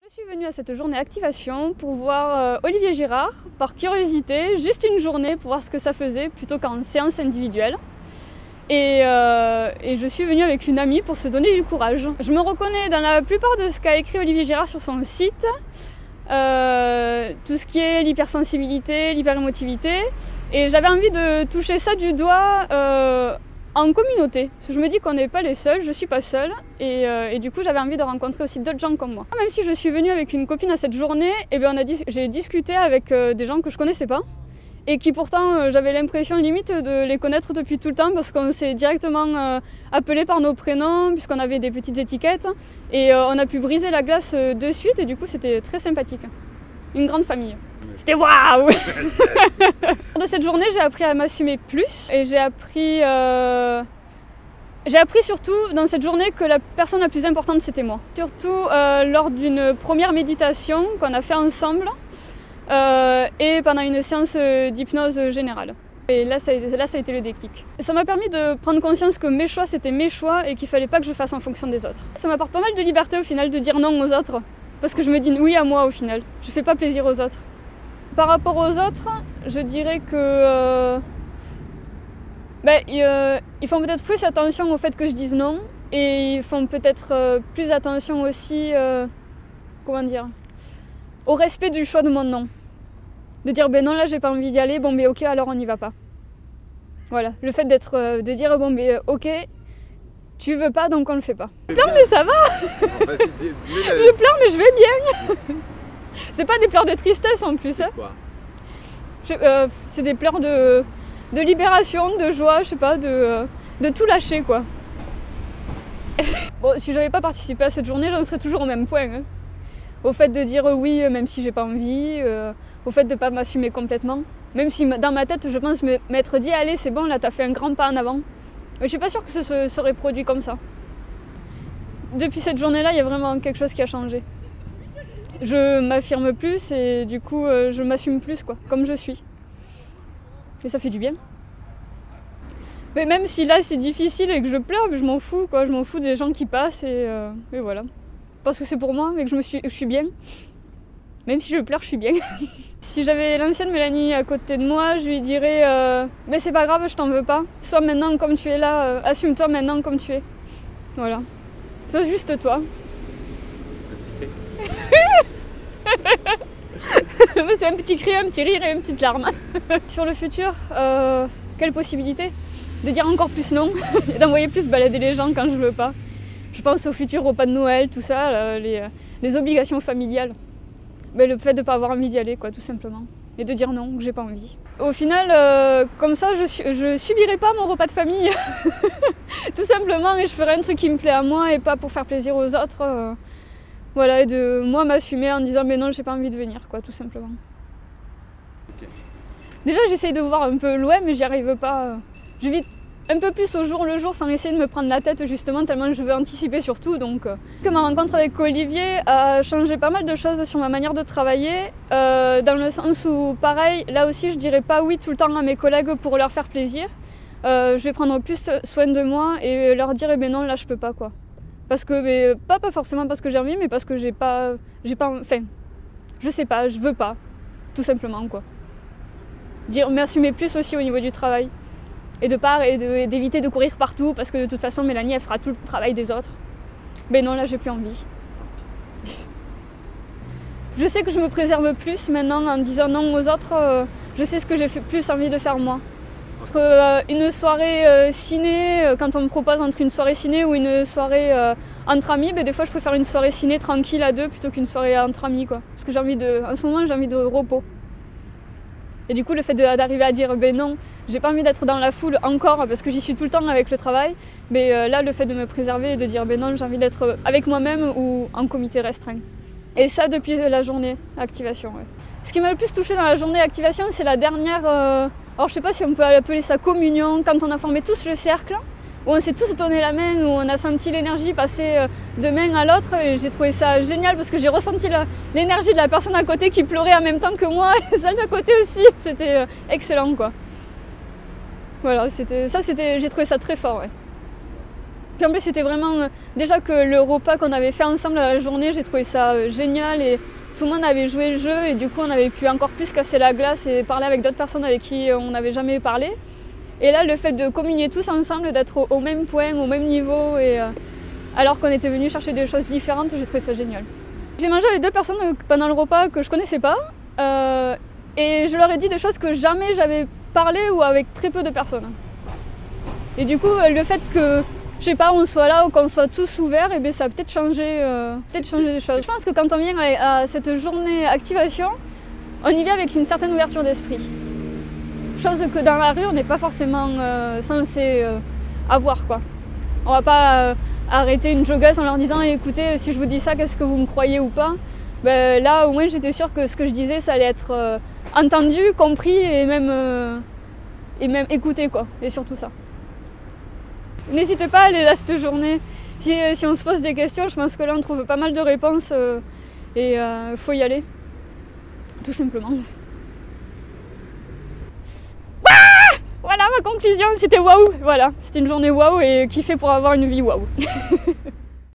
Je suis venue à cette journée activation pour voir Olivier Girard, par curiosité, juste une journée pour voir ce que ça faisait plutôt qu'en séance individuelle. Et je suis venue avec une amie pour se donner du courage. Je me reconnais dans la plupart de ce qu'a écrit Olivier Girard sur son site, tout ce qui est l'hypersensibilité, l'hyperémotivité, et j'avais envie de toucher ça du doigt en communauté. Parce que je me dis qu'on n'est pas les seuls, je ne suis pas seule, et du coup j'avais envie de rencontrer aussi d'autres gens comme moi. Même si je suis venue avec une copine à cette journée, j'ai discuté avec des gens que je ne connaissais pas, et qui pourtant j'avais l'impression limite de les connaître depuis tout le temps parce qu'on s'est directement appelés par nos prénoms puisqu'on avait des petites étiquettes et on a pu briser la glace de suite et du coup c'était très sympathique. Une grande famille. C'était waouh. De cette journée j'ai appris à m'assumer plus et j'ai appris surtout dans cette journée que la personne la plus importante c'était moi. Surtout lors d'une première méditation qu'on a fait ensemble. Et pendant une séance d'hypnose générale. Et là ça a été le déclic. Ça m'a permis de prendre conscience que mes choix c'était mes choix et qu'il fallait pas que je fasse en fonction des autres. Ça m'apporte pas mal de liberté au final de dire non aux autres. Parce que je me dis oui à moi au final. Je fais pas plaisir aux autres. Par rapport aux autres, je dirais que ils font peut-être plus attention au fait que je dise non. Et ils font peut-être plus attention aussi au respect du choix de mon non. De dire ben non là j'ai pas envie d'y aller, bon ben ok alors on n'y va pas. Voilà, le fait de dire bon ben ok, tu veux pas donc on le fait pas. Je pleure mais ça va. Je pleure mais je vais bien. C'est pas des pleurs de tristesse en plus. Hein. C'est des pleurs de libération, de joie, je sais pas, de tout lâcher quoi. Bon, si j'avais pas participé à cette journée, j'en serais toujours au même point. Hein. Au fait de dire oui même si j'ai pas envie, au fait de pas m'assumer complètement. Même si dans ma tête je pense m'être dit allez c'est bon là t'as fait un grand pas en avant. Mais je suis pas sûre que ça se serait produit comme ça. Depuis cette journée là il y a vraiment quelque chose qui a changé. Je m'affirme plus et du coup je m'assume plus quoi, comme je suis. Et ça fait du bien. Mais même si là c'est difficile et que je pleure, je m'en fous quoi, je m'en fous des gens qui passent et voilà. Parce que c'est pour moi et que je suis bien. Même si je pleure, je suis bien. Si j'avais l'ancienne Mélanie à côté de moi, je lui dirais mais c'est pas grave, je t'en veux pas. Sois maintenant comme tu es là, assume-toi maintenant comme tu es. Voilà. Sois juste toi. C'est un petit cri, un petit rire et une petite larme. Sur le futur, quelle possibilité de dire encore plus non et d'envoyer plus balader les gens quand je veux pas. Je pense au futur repas de Noël, tout ça, les obligations familiales. Mais le fait de ne pas avoir envie d'y aller, quoi, tout simplement. Et de dire non, que j'ai pas envie. Au final, comme ça, je subirai pas mon repas de famille. Tout simplement, et je ferai un truc qui me plaît à moi et pas pour faire plaisir aux autres. Voilà, et de moi m'assumer en disant mais non, j'ai pas envie de venir, quoi, tout simplement. Okay. Déjà, j'essaye de voir un peu loin, mais j'y arrive pas. Je vis un peu plus au jour le jour sans essayer de me prendre la tête justement tellement je veux anticiper sur tout. Donc que ma rencontre avec Olivier a changé pas mal de choses sur ma manière de travailler dans le sens où pareil là aussi je dirais pas oui tout le temps à mes collègues pour leur faire plaisir. Je vais prendre plus soin de moi et leur dire eh ben non là je peux pas quoi. Parce que pas forcément parce que j'ai envie mais parce que j'ai pas enfin je sais pas, je veux pas tout simplement quoi. Dire m'assumer plus aussi au niveau du travail. Et d'éviter de courir partout parce que de toute façon Mélanie elle fera tout le travail des autres. Mais non là j'ai plus envie. Je sais que je me préserve plus maintenant en disant non aux autres, je sais ce que j'ai plus envie de faire moi. Entre une soirée ciné, quand on me propose entre une soirée ciné ou une soirée entre amis, des fois je préfère une soirée ciné tranquille à deux plutôt qu'une soirée entre amis quoi. Parce que en ce moment j'ai envie de repos. Et du coup, le fait d'arriver à dire ben non, j'ai pas envie d'être dans la foule encore parce que j'y suis tout le temps avec le travail, mais là, le fait de me préserver et de dire ben non, j'ai envie d'être avec moi-même ou en comité restreint. Et ça depuis la journée activation. Ouais. Ce qui m'a le plus touchée dans la journée activation, c'est la dernière, alors je sais pas si on peut appeler ça communion, quand on a formé tous le cercle, où on s'est tous donné la main, où on a senti l'énergie passer de main à l'autre. Et j'ai trouvé ça génial parce que j'ai ressenti l'énergie de la personne à côté qui pleurait en même temps que moi et celle d'à côté aussi. C'était excellent quoi. Voilà, j'ai trouvé ça très fort. Ouais. Puis en plus c'était vraiment, déjà que le repas qu'on avait fait ensemble à la journée, j'ai trouvé ça génial et tout le monde avait joué le jeu et du coup on avait pu encore plus casser la glace et parler avec d'autres personnes avec qui on n'avait jamais parlé. Et là le fait de communier tous ensemble, d'être au même point, au même niveau et alors qu'on était venus chercher des choses différentes, j'ai trouvé ça génial. J'ai mangé avec 2 personnes pendant le repas que je connaissais pas et je leur ai dit des choses que jamais j'avais parlé ou avec très peu de personnes. Et du coup le fait que je sais pas, on soit là ou qu'on soit tous ouverts, et bien ça a peut-être changé des choses. Je pense que quand on vient à cette journée activation, on y vient avec une certaine ouverture d'esprit. Chose que dans la rue, on n'est pas forcément censé avoir, quoi. On va pas arrêter une joggeuse en leur disant écoutez, si je vous dis ça, qu'est-ce que vous me croyez ou pas? Ben, là, au moins, j'étais sûre que ce que je disais, ça allait être entendu, compris et même écouté, quoi. Et surtout ça. N'hésitez pas à aller à cette journée. Si on se pose des questions, je pense que là on trouve pas mal de réponses et il faut y aller, tout simplement. Voilà ma conclusion, c'était waouh. Voilà, c'était une journée waouh et kiffé pour avoir une vie waouh.